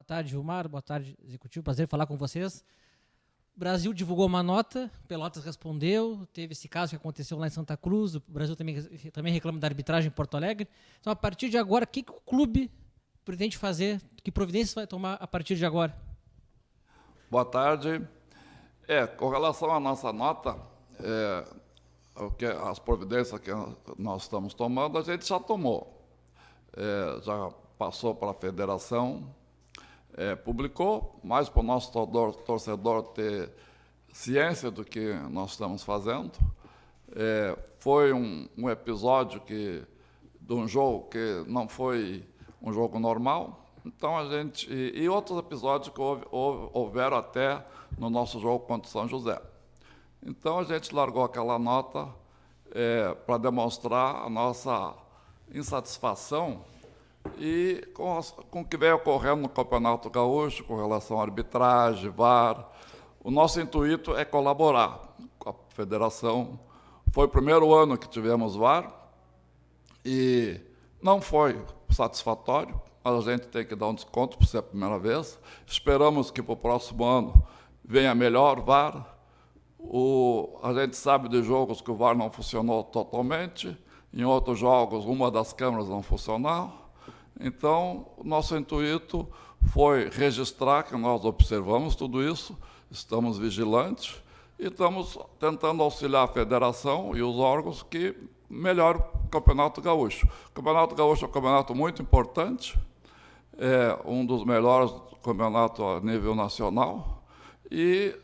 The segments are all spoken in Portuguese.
Boa tarde, Vilmar. Boa tarde, executivo. Prazer em falar com vocês. O Brasil divulgou uma nota, Pelotas respondeu, teve esse caso que aconteceu lá em Santa Cruz, o Brasil também reclama da arbitragem em Porto Alegre. Então, a partir de agora, o que o clube pretende fazer? Que providências vai tomar a partir de agora? Boa tarde. Com relação à nossa nota, as providências que nós estamos tomando, a gente já tomou. Já passou para a federação, publicou, mas para o nosso torcedor ter ciência do que nós estamos fazendo. Foi um episódio de um jogo que não foi um jogo normal. Então a gente e outros episódios que houveram até no nosso jogo contra o São José. Então a gente largou aquela nota para demonstrar a nossa insatisfação e com o que vem ocorrendo no Campeonato Gaúcho, com relação à arbitragem, VAR. O nosso intuito é colaborar com a federação. Foi o primeiro ano que tivemos VAR e não foi satisfatório, mas a gente tem que dar um desconto por ser a primeira vez. Esperamos que para o próximo ano venha melhor VAR. A gente sabe de jogos que o VAR não funcionou totalmente, em outros jogos uma das câmeras não funcionou. Então, o nosso intuito foi registrar que nós observamos tudo isso, estamos vigilantes e estamos tentando auxiliar a federação e os órgãos que melhorem o Campeonato Gaúcho. O Campeonato Gaúcho é um campeonato muito importante, é um dos melhores campeonatos a nível nacional e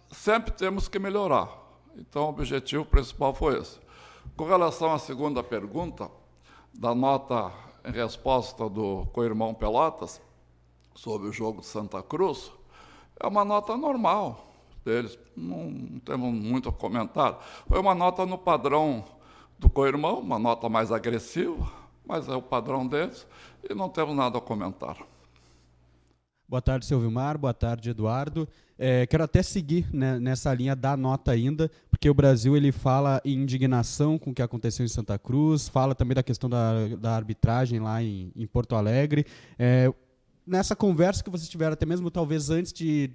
sempre temos que melhorar. Então, o objetivo principal foi esse. Com relação à segunda pergunta, da nota em resposta do co-irmão Pelotas, sobre o jogo de Santa Cruz, é uma nota normal deles, não temos muito a comentar. Foi uma nota no padrão do co-irmão, uma nota mais agressiva, mas é o padrão deles, e não temos nada a comentar. Boa tarde, seu Vilmar. Boa tarde, Eduardo. Quero até seguir, né, nessa linha da nota ainda, porque o Brasil ele fala em indignação com o que aconteceu em Santa Cruz, fala também da questão da arbitragem lá em Porto Alegre. Nessa conversa que vocês tiveram, até mesmo talvez antes de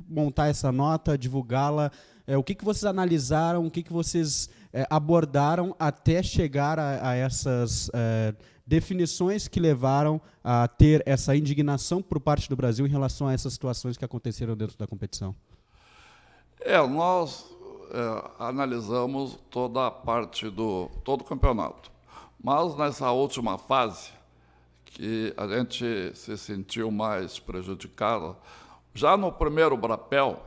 montar essa nota, divulgá-la, o que vocês analisaram, o que vocês abordaram até chegar a essas definições que levaram a ter essa indignação por parte do Brasil em relação a essas situações que aconteceram dentro da competição? Nós analisamos toda a parte todo o campeonato, mas nessa última fase, que a gente se sentiu mais prejudicado, já no primeiro brapel,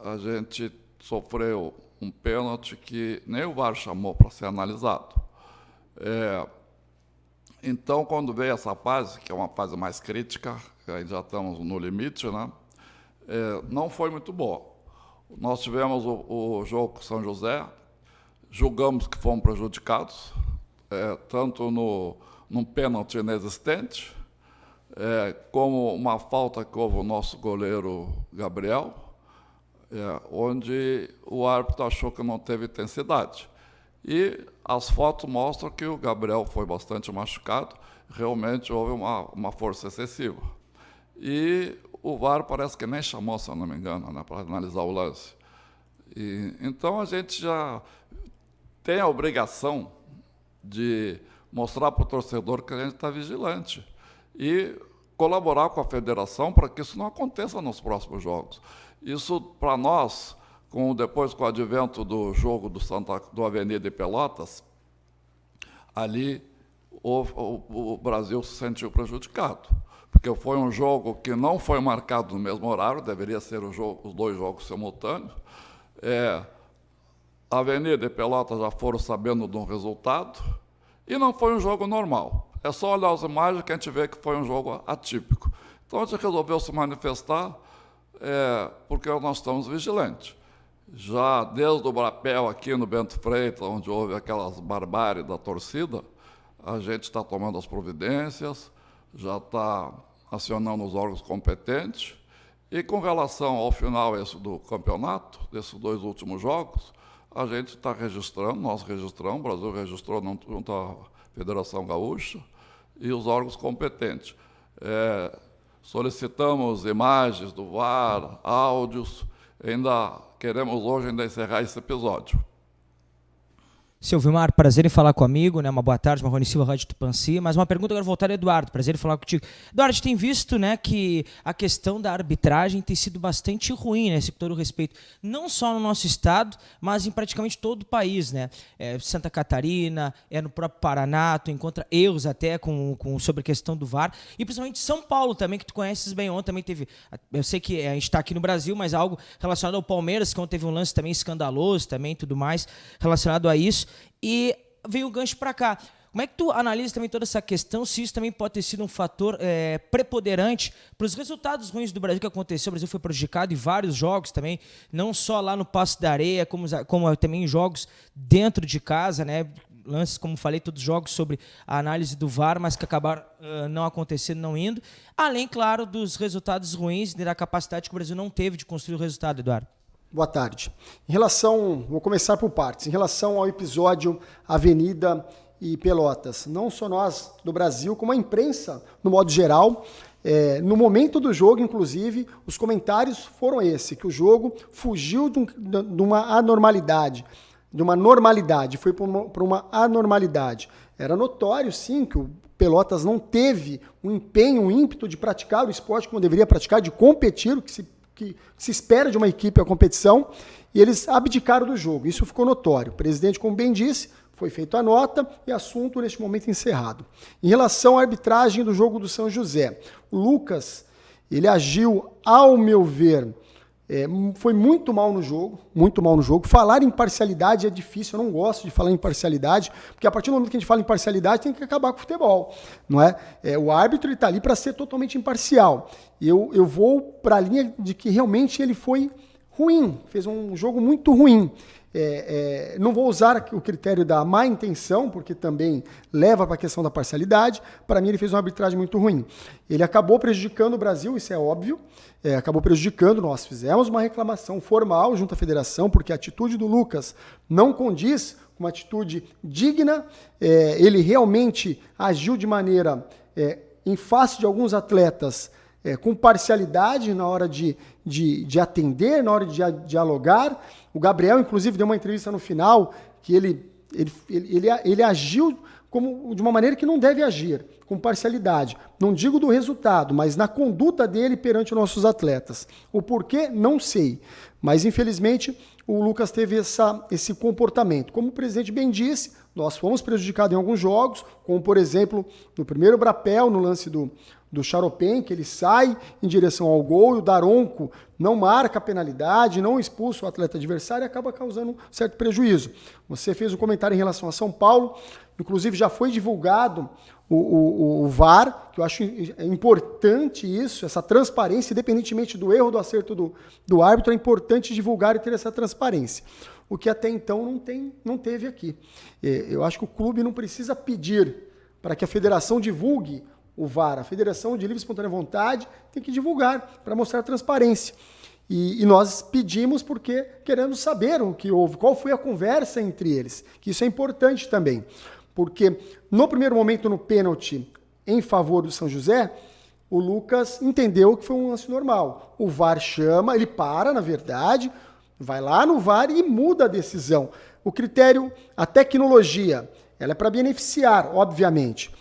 a gente sofreu um pênalti que nem o VAR chamou para ser analisado. Então, quando veio essa fase, que é uma fase mais crítica, aí já estamos no limite, né? Não foi muito boa. Nós tivemos o jogo com São José, julgamos que fomos prejudicados, tanto num pênalti inexistente, como uma falta que houve o nosso goleiro Gabriel, onde o árbitro achou que não teve intensidade. E as fotos mostram que o Gabriel foi bastante machucado, realmente houve uma força excessiva. E o VAR parece que nem chamou, se eu não me engano, né, para analisar o lance. Então a gente já tem a obrigação de mostrar para o torcedor que a gente está vigilante e colaborar com a federação para que isso não aconteça nos próximos jogos. Isso, para nós, depois com o advento do jogo do Avenida e Pelotas, ali o Brasil se sentiu prejudicado, porque foi um jogo que não foi marcado no mesmo horário, deveria ser os dois jogos simultâneos. A Avenida e Pelotas já foram sabendo de um resultado, e não foi um jogo normal. É só olhar as imagens que a gente vê que foi um jogo atípico. Então a gente resolveu se manifestar porque nós estamos vigilantes. Já desde o Brapel, aqui no Bento Freitas, onde houve aquelas barbáries da torcida, a gente está tomando as providências, já está acionando os órgãos competentes. E com relação ao final do campeonato, desses dois últimos jogos, a gente está registrando, nós registramos, o Brasil registrou junto à Federação Gaúcha e os órgãos competentes. Solicitamos imagens do VAR, áudios, queremos hoje encerrar esse episódio. Seu Vilmar, prazer em falar com o amigo, né? Uma boa tarde, Marrone Silva, Rádio Tupãssi. Mas uma pergunta agora voltada ao Eduardo, prazer em falar contigo. Eduardo, tem visto, né, que a questão da arbitragem tem sido bastante ruim, né, com todo o respeito, não só no nosso estado, mas em praticamente todo o país, né? Santa Catarina, no próprio Paraná, tu encontra erros até sobre a questão do VAR, e principalmente São Paulo também, que tu conheces bem. Ontem também teve, eu sei que a gente está aqui no Brasil, mas algo relacionado ao Palmeiras, que ontem teve um lance também escandaloso, também tudo mais relacionado a isso. E veio o gancho para cá. Como é que tu analisa também toda essa questão, se isso também pode ter sido um fator preponderante para os resultados ruins do Brasil que aconteceu? O Brasil foi prejudicado em vários jogos também, não só lá no Passo da Areia, como também em jogos dentro de casa, né? Lances, como falei, todos os jogos sobre a análise do VAR, mas que acabaram não acontecendo, não indo. Além, claro, dos resultados ruins e da capacidade que o Brasil não teve de construir o resultado, Eduardo. Boa tarde. Vou começar por partes. Em relação ao episódio Avenida e Pelotas, não só nós do Brasil, como a imprensa, no modo geral, no momento do jogo, inclusive, os comentários foram que o jogo fugiu de uma anormalidade, foi para uma anormalidade. Era notório, sim, que o Pelotas não teve um empenho, um ímpeto de praticar o esporte como deveria praticar, de competir, o que se espera de uma equipe a competição, e eles abdicaram do jogo. Isso ficou notório. O presidente, como bem disse, foi feita a nota e assunto neste momento encerrado. Em relação à arbitragem do jogo do São José, o Lucas, ele agiu, ao meu ver, foi muito mal no jogo, muito mal no jogo. Falar em parcialidade é difícil, eu não gosto de falar em parcialidade, porque a partir do momento que a gente fala em parcialidade, tem que acabar com o futebol, não é? O árbitro está ali para ser totalmente imparcial. Eu vou para a linha de que realmente ele foi ruim, fez um jogo muito ruim. Não vou usar o critério da má intenção, porque também leva para a questão da parcialidade. Para mim, ele fez uma arbitragem muito ruim. Ele acabou prejudicando o Brasil, isso é óbvio. Acabou prejudicando. Nós fizemos uma reclamação formal junto à federação, porque a atitude do Lucas não condiz com uma atitude digna. Ele realmente agiu de maneira, em face de alguns atletas, com parcialidade na hora de atender, na hora de dialogar. O Gabriel, inclusive, deu uma entrevista no final que ele agiu de uma maneira que não deve agir, com parcialidade. Não digo do resultado, mas na conduta dele perante os nossos atletas. O porquê, não sei. Mas, infelizmente, o Lucas teve esse comportamento. Como o presidente bem disse, nós fomos prejudicados em alguns jogos, como, por exemplo, no primeiro Brapel, no lance do Charopem, que ele sai em direção ao gol, e o Daronco não marca a penalidade, não expulsa o atleta adversário e acaba causando um certo prejuízo. Você fez um comentário em relação a São Paulo, inclusive já foi divulgado o VAR, que eu acho importante isso, essa transparência, independentemente do erro ou do acerto do árbitro, é importante divulgar e ter essa transparência. O que até então não teve aqui. Eu acho que o clube não precisa pedir para que a federação divulgue o VAR. A Federação de Livre e Espontânea Vontade tem que divulgar para mostrar transparência. E nós pedimos porque queremos saber o que houve, qual foi a conversa entre eles, que isso é importante também. Porque no primeiro momento, no pênalti em favor do São José, o Lucas entendeu que foi um lance normal. O VAR chama, ele para, na verdade, vai lá no VAR e muda a decisão. O critério, a tecnologia, ela é para beneficiar, obviamente,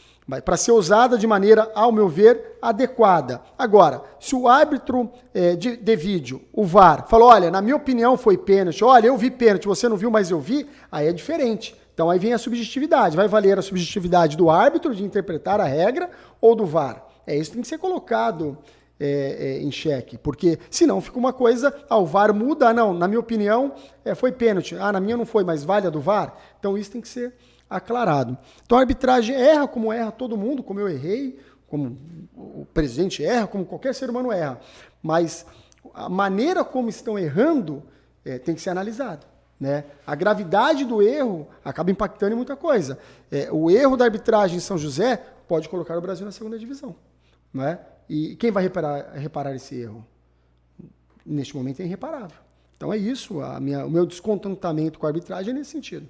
para ser usada de maneira, ao meu ver, adequada. Agora, se o árbitro de vídeo, o VAR, falou, olha, na minha opinião foi pênalti, olha, eu vi pênalti, você não viu, mas eu vi, aí é diferente. Então aí vem a subjetividade. Vai valer a subjetividade do árbitro de interpretar a regra ou do VAR? Isso tem que ser colocado em xeque, porque senão fica uma coisa, o VAR muda, não, na minha opinião foi pênalti, na minha não foi, mas vale a do VAR? Então isso tem que ser aclarado. Então a arbitragem erra como erra todo mundo, como eu errei, como o presidente erra, como qualquer ser humano erra, mas a maneira como estão errando tem que ser analisada. Né? A gravidade do erro acaba impactando em muita coisa. O erro da arbitragem em São José pode colocar o Brasil na segunda divisão. Não é? E quem vai reparar esse erro? Neste momento é irreparável. Então é isso, o meu descontentamento com a arbitragem é nesse sentido.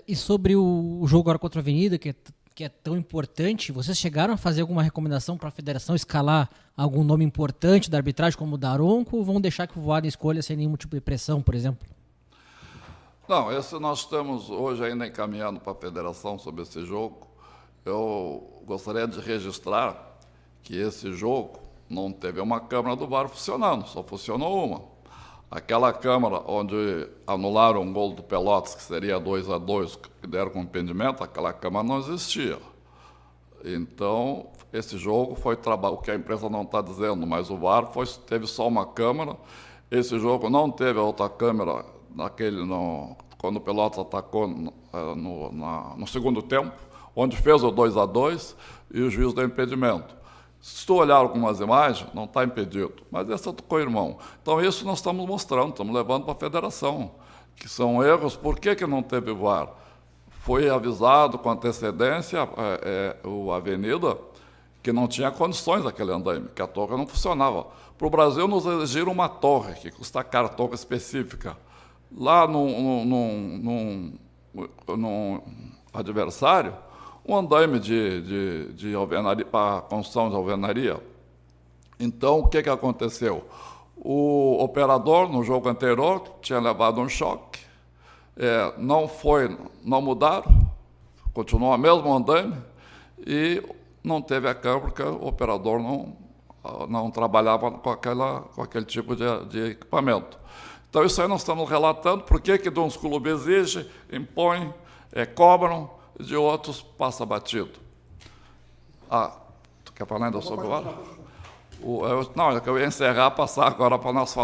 E sobre o jogo agora contra a Avenida, que que é tão importante, vocês chegaram a fazer alguma recomendação para a federação escalar algum nome importante da arbitragem, como o Daronco, ou vão deixar que o Voaden escolha sem nenhum tipo de pressão, por exemplo? Não, esse nós estamos hoje ainda encaminhando para a federação sobre esse jogo. Eu gostaria de registrar que esse jogo não teve uma câmara do VAR funcionando, só funcionou uma. Aquela câmara onde anularam um gol do Pelotas, que seria 2-2, que deram com impedimento, aquela câmara não existia. Então, esse jogo foi trabalho, o que a imprensa não está dizendo, mas o VAR teve só uma câmara. Esse jogo não teve a outra câmera quando o Pelotas atacou no segundo tempo, onde fez o 2-2 e o juiz deu impedimento. Se tu olhar algumas imagens, não está impedido, mas esse é do co-irmão. Então, isso nós estamos mostrando, estamos levando para a federação, que são erros. Por que não teve VAR? Foi avisado com antecedência o Avenida que não tinha condições aquele andaime, que a torre não funcionava. Para o Brasil, nos exigiram uma torre, que custa caro, torre específica. Lá num adversário, um andaime de alvenaria, para construção de alvenaria. Então, o que aconteceu? O operador, no jogo anterior, tinha levado um choque, não mudaram, continuou o mesmo andaime, e não teve a câmera, porque o operador não trabalhava com aquele tipo de equipamento. Então, isso aí nós estamos relatando, por que de uns clubes exigem, impõem, cobram, de outros passa batido. Tu quer falar ainda sobre o VAR? Não, eu ia encerrar, passar agora para nós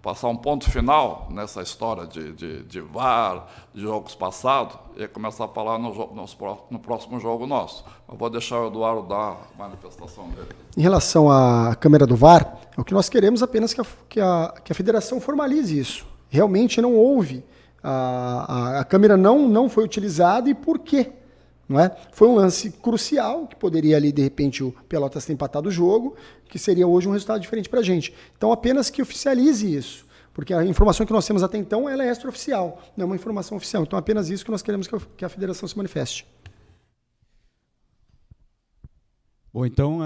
passar um ponto final nessa história de VAR, de jogos passados, e começar a falar no próximo jogo nosso. Eu vou deixar o Eduardo dar a manifestação dele. Em relação à câmera do VAR, o que nós queremos apenas que a federação formalize isso. Realmente não houve. A câmera não foi utilizada, e por quê? Não é? Foi um lance crucial, que poderia ali, de repente, o Pelotas ter empatado o jogo, que seria hoje um resultado diferente para a gente. Então, apenas que oficialize isso, porque a informação que nós temos até então ela é extraoficial, não é uma informação oficial. Então, apenas isso que nós queremos que a federação se manifeste. Bom, então,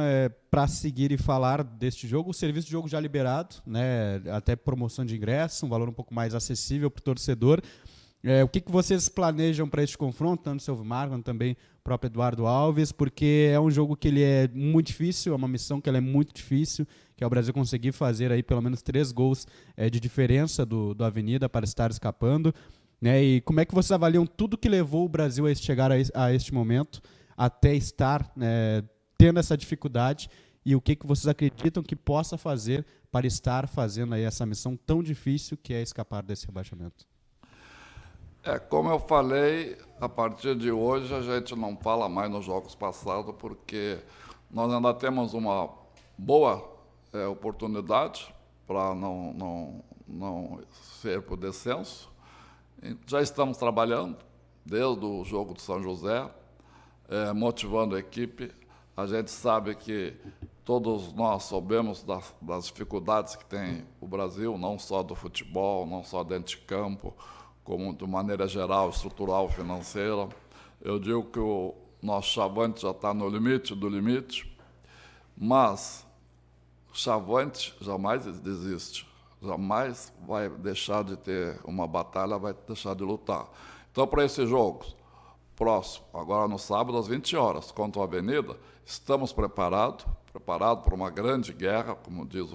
para seguir e falar deste jogo, o serviço de jogo já liberado, né, até promoção de ingresso, um valor um pouco mais acessível para o torcedor. O que vocês planejam para este confronto, tanto o seu Vilmar quanto também o próprio Eduardo Alves, porque é um jogo que ele é muito difícil, é uma missão que ela é muito difícil, que é o Brasil conseguir fazer aí pelo menos 3 gols de diferença do Avenida para estar escapando, né? E como é que vocês avaliam tudo que levou o Brasil a chegar a este momento, até estar tendo essa dificuldade, e o que vocês acreditam que possa fazer para estar fazendo aí essa missão tão difícil que é escapar desse rebaixamento? Como eu falei, a partir de hoje a gente não fala mais nos jogos passados, porque nós ainda temos uma boa oportunidade para não ser por descenso. Já estamos trabalhando desde o jogo do São José, motivando a equipe. A gente sabe que todos nós sabemos das dificuldades que tem o Brasil, não só do futebol, não só dentro de campo, como de maneira geral, estrutural, financeira. Eu digo que o nosso Chavante já está no limite do limite, mas o Chavante jamais desiste, jamais vai deixar de ter uma batalha, vai deixar de lutar. Então, para esses jogos, próximo, agora no sábado, às 20 horas, contra o Avenida, estamos preparados para uma grande guerra, como diz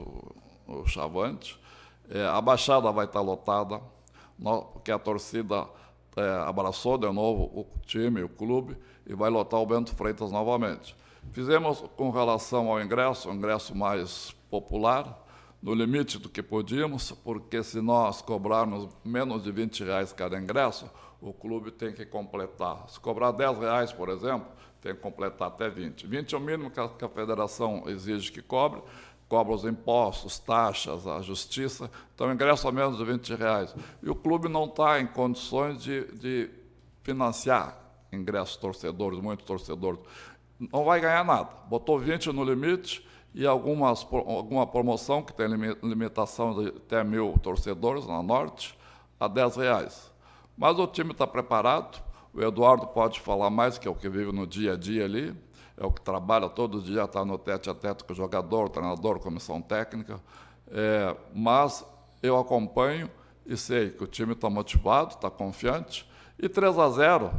o Chavante. A Baixada vai estar lotada, porque a torcida abraçou de novo o time, o clube, e vai lotar o Bento Freitas novamente. Fizemos, com relação ao ingresso, um ingresso mais popular, no limite do que podíamos, porque se nós cobrarmos menos de R$20 cada ingresso, o clube tem que completar. Se cobrar R$10, por exemplo, tem que completar até 20. 20 é o mínimo que a federação exige que cobre, cobra os impostos, taxas, a justiça, então o ingresso a menos de R$20. E o clube não está em condições de financiar ingressos torcedores, muitos torcedores. Não vai ganhar nada. Botou 20 no limite e alguma promoção que tem limitação de até 1.000 torcedores na Norte, a R$10. Mas o time está preparado, O Eduardo pode falar mais, que é o que vive no dia a dia ali, é o que trabalha todo dia, está no tete-a-tete com o jogador, treinador, comissão técnica. Mas eu acompanho e sei que o time está motivado, está confiante, e 3-0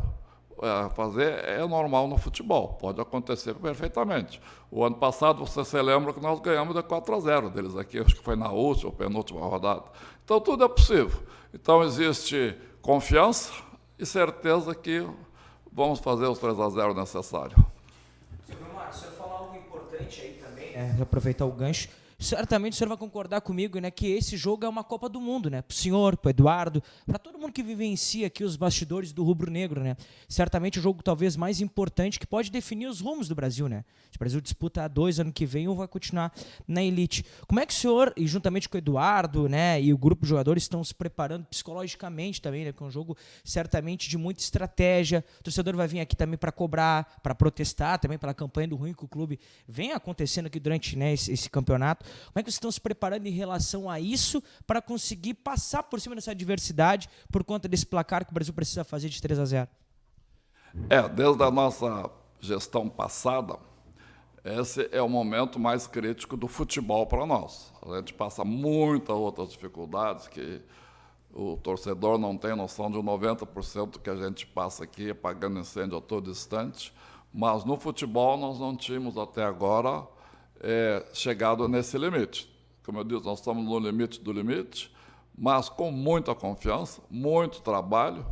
fazer é normal no futebol, pode acontecer perfeitamente. O ano passado, você se lembra que nós ganhamos de 4-0 deles aqui, acho que foi na última ou penúltima rodada. Então, tudo é possível. Então, existe confiança e certeza que vamos fazer os 3-0 necessários. Seu Vilmar, o senhor falou algo importante aí também, né? Aproveitar o gancho. Certamente o senhor vai concordar comigo, né, que esse jogo é uma Copa do Mundo, né? Para o senhor, para o Eduardo, para todo mundo que vivencia aqui os bastidores do rubro-negro, né? Certamente o jogo talvez mais importante que pode definir os rumos do Brasil, né? Se o Brasil disputa A2 ano que vem ou vai continuar na elite. Como é que o senhor, e juntamente com o Eduardo, né, e o grupo de jogadores estão se preparando psicologicamente também, né? Que é um jogo certamente de muita estratégia. O torcedor vai vir aqui também para cobrar, para protestar também pela campanha do ruim que o clube vem acontecendo aqui durante, né, esse campeonato. Como é que vocês estão se preparando em relação a isso para conseguir passar por cima dessa adversidade por conta desse placar que o Brasil precisa fazer de 3-0? Desde a nossa gestão passada, esse é o momento mais crítico do futebol para nós. A gente passa muitas outras dificuldades que o torcedor não tem noção de 90% que a gente passa aqui apagando incêndio a todo instante, mas no futebol nós não tínhamos até agora chegado nesse limite. Como eu disse, nós estamos no limite do limite, mas com muita confiança, muito trabalho.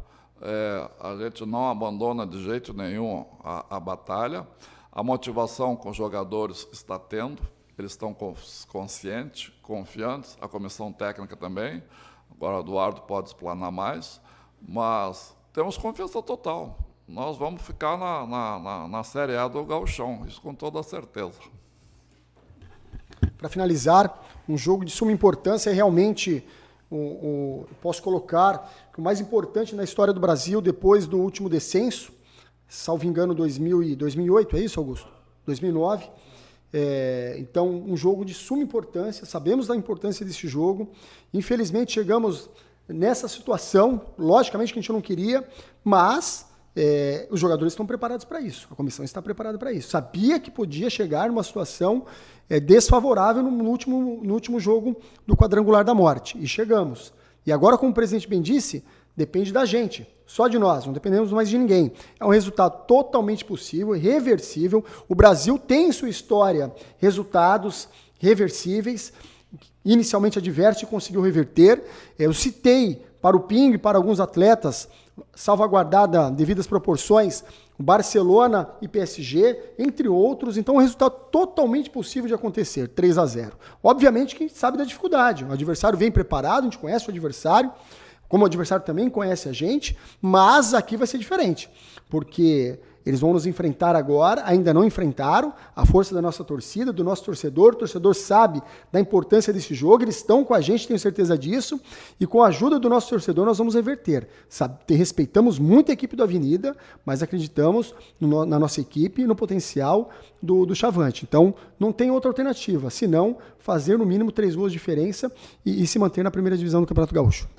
A gente não abandona de jeito nenhum a batalha. A motivação com os jogadores está tendo, eles estão conscientes, confiantes, a comissão técnica também. Agora o Eduardo pode explanar mais, mas temos confiança total. Nós vamos ficar na Série A do Gauchão, isso com toda certeza. Para finalizar, um jogo de suma importância é realmente, posso colocar, o mais importante na história do Brasil depois do último descenso, salvo engano 2008, é isso, Augusto? 2009. Então, um jogo de suma importância, sabemos da importância desse jogo. Infelizmente, chegamos nessa situação, logicamente que a gente não queria, mas os jogadores estão preparados para isso, a comissão está preparada para isso. Sabia que podia chegar numa situação desfavorável no último jogo do quadrangular da morte, e chegamos. E agora, como o presidente bem disse, depende da gente, só de nós, não dependemos mais de ninguém. É um resultado totalmente possível, reversível. O Brasil tem em sua história resultados reversíveis, inicialmente adverso e conseguiu reverter. Eu citei para o Pingo e para alguns atletas, salvaguardada devidas proporções, o Barcelona e PSG, entre outros. Então, um resultado totalmente possível de acontecer, 3-0. Obviamente que a gente sabe da dificuldade, o adversário vem preparado, a gente conhece o adversário, como o adversário também conhece a gente, mas aqui vai ser diferente, porque eles vão nos enfrentar agora, ainda não enfrentaram, a força da nossa torcida, do nosso torcedor. O torcedor sabe da importância desse jogo, eles estão com a gente, tenho certeza disso, e com a ajuda do nosso torcedor nós vamos reverter. Respeitamos muito a equipe do Avenida, mas acreditamos na nossa equipe e no potencial do Chavante. Então, não tem outra alternativa, senão fazer no mínimo 3 gols de diferença e se manter na primeira divisão do Campeonato Gaúcho.